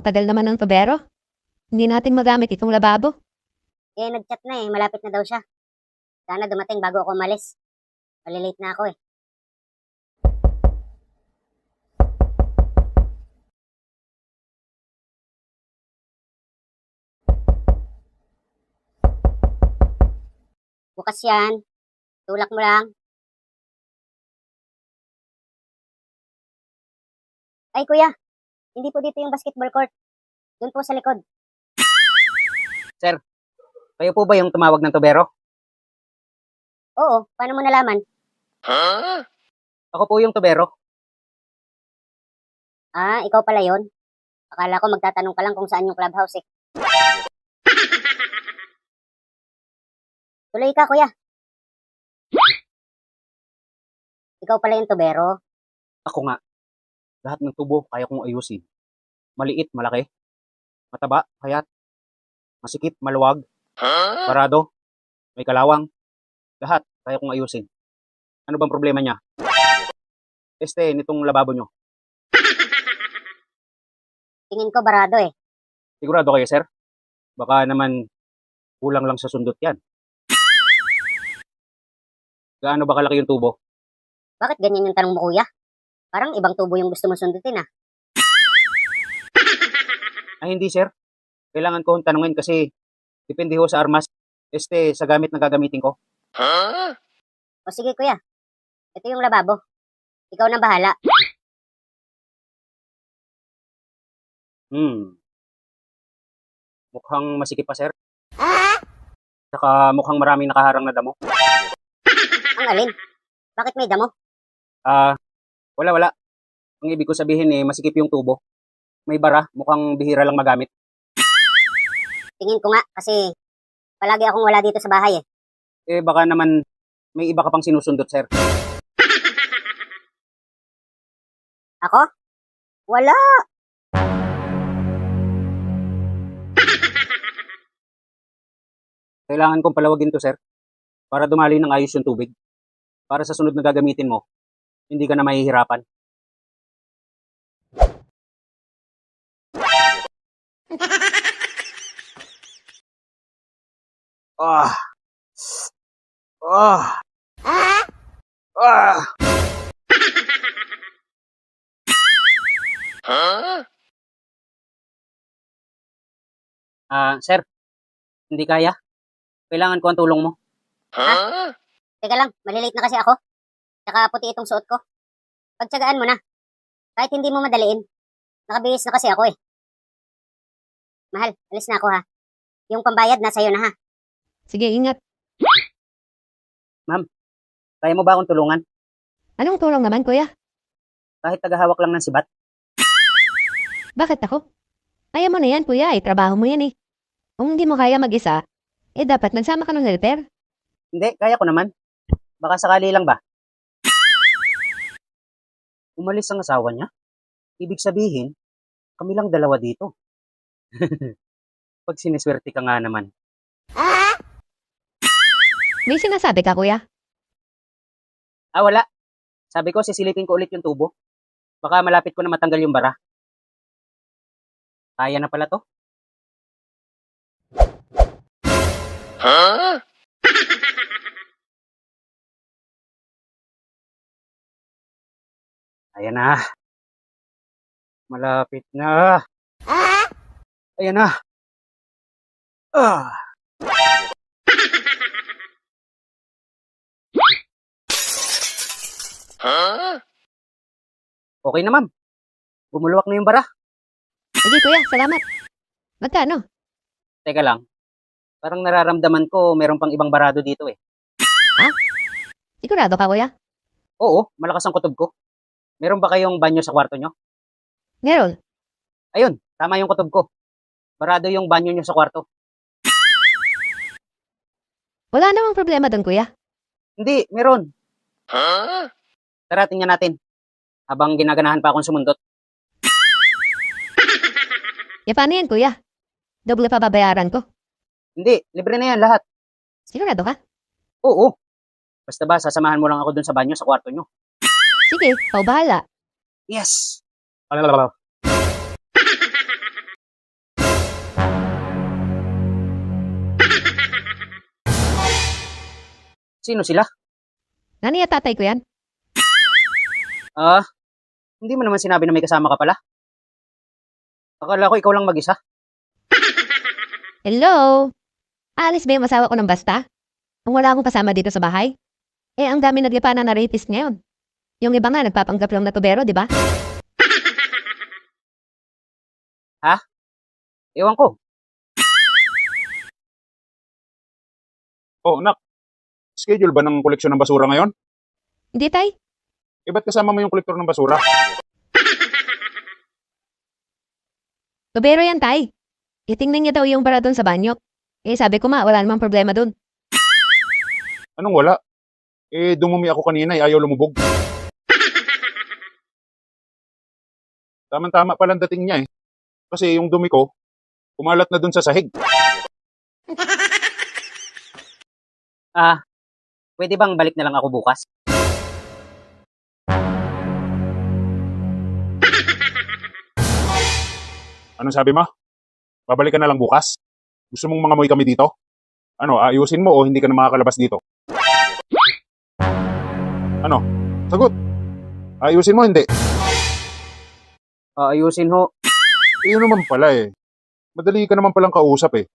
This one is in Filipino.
tagal naman ng tubero. Hindi natin magamit itong lababo. Eh, nag-chat na eh. Malapit na daw siya. Sana dumating bago ako umalis. Malilate na ako eh. Bukas yan. Tulak mo lang. Ay, kuya. Hindi po dito yung basketball court. Doon po sa likod. Kayo po ba yung tumawag ng tubero? Oo, paano mo nalaman? Ako po yung tubero. Ah, ikaw pala yon. Akala ko magtatanong ka lang kung saan yung clubhouse eh. Tuloy ka, kuya. Ikaw pala yung tubero. Ako nga. Lahat ng tubo kaya kong ayusin. Maliit, malaki. Mataba, payat. Masikip, maluwag. Parado. May kalawang. Lahat kaya kong ayusin. Ano bang problema niya? Nitong lababo nyo. Tingin ko barado eh. Sigurado kayo, sir? Baka naman kulang lang sa sundot yan. Gaano ba kalaki yung tubo? Bakit ganyan yung tanong mo, kuya? Parang ibang tubo yung gusto mo sundutin ah. Ay, hindi, sir. Kailangan ko tanungin kasi depende ho sa armas. Sa gamit na gagamitin ko. O sige, kuya. Ito yung lababo. Ikaw na bahala. Mukhang masikip pa, sir. Saka mukhang maraming nakaharang na damo. Ang alin? Bakit may damo? Wala. Ang ibig ko sabihin masikip yung tubo. May bara, mukhang bihira lang magamit. Tingin ko nga kasi palagi akong wala dito sa bahay eh. Baka naman may iba ka pang sinusundot, sir. Ako? Wala. Kailangan kong palawagin to, sir. Para dumali ng ayos yung tubig. Para sa sunod na gagamitin mo, hindi ka na mahihirapan. Ah. Ah. Ah. Sir, hindi kaya. Kailangan ko ang tulong mo. Teka lang, malilate na kasi ako. Tsaka puti itong suot ko. Pagtsagaan mo na. Kahit hindi mo madaliin. Nakabihis na kasi ako eh. Mahal, alis na ako ha. Yung pambayad na sa'yo na ha. Sige, ingat. Kaya mo ba akong tulungan? Anong tulong naman, kuya? Kahit tagahawak lang ng sibat. Bakit ako? Kaya mo na yan, kuya. Trabaho mo yan eh. Kung hindi mo kaya mag-isa, dapat nagsama ka ng helper. Hindi, kaya ko naman. Baka sakali lang ba? Umalis ang asawa niya? Ibig sabihin, kami lang dalawa dito. Pag siniswerte ka nga naman. May sinasabi ka, kuya? Wala. Sabi ko, sisilipin ko ulit yung tubo. Baka malapit ko na matanggal yung bara. Kaya na pala to. Ayan na. Malapit na. Ayan na. Okay na, ma'am. Bumuluwak na yung bara. Sige, kuya. Salamat. Magkano? Teka lang. Parang nararamdaman ko meron pang ibang barado dito eh. Sigurado ka, kuya? Oo, malakas ang kutob ko. Meron ba kayong banyo sa kwarto nyo? Meron. Ayun, tama yung kutob ko. Barado yung banyo nyo sa kwarto. Wala namang problema doon, kuya. Hindi, meron. Tara, tingnan natin. Habang ginaganahan pa akong sumundot. Paano yan, kuya? Doble pa babayaran ko. Hindi, libre na yan lahat. Sigurado ka? Oo. Basta ba, sasamahan mo lang ako dun sa banyo sa kwarto nyo. Sige, ikaw bahala. Yes! Sino sila? Nani at tatay ko yan? Ah, hindi mo naman sinabi na may kasama ka pala. Akala ko ikaw lang mag-isa. Hello? Aalis ba yung asawa ko ng basta? Kung wala akong kasama dito sa bahay? Eh, ang dami nagyapanan na rapist ngayon. Yung iba nga nagpapanggap lang na tubero, di ba? Ewan ko. Oh, nak. Schedule ba ng koleksyon ng basura ngayon? Hindi, tay. Eh, ba't kasama mo yung kolektor ng basura? Tubero yan, tay. Itingnan niya daw yung bara doon sa banyo. Eh, sabi ko wala namang problema doon. Anong wala? Eh, dumumi ako kanina, ayaw lumubog. Tama-tama palang dating niya eh. Kasi yung dumi ko, kumalat na dun sa sahig. Pwede bang balik na lang ako bukas? Anong sabi mo? Babalik ka na lang bukas? Gusto mong mangamoy kami dito? Ano, ayusin mo o hindi ka na makakalabas dito? Ano? Sagot. Ayusin mo, hindi. Ayusin ho. Eh, yun naman pala eh. Madali ka naman palang kausap eh.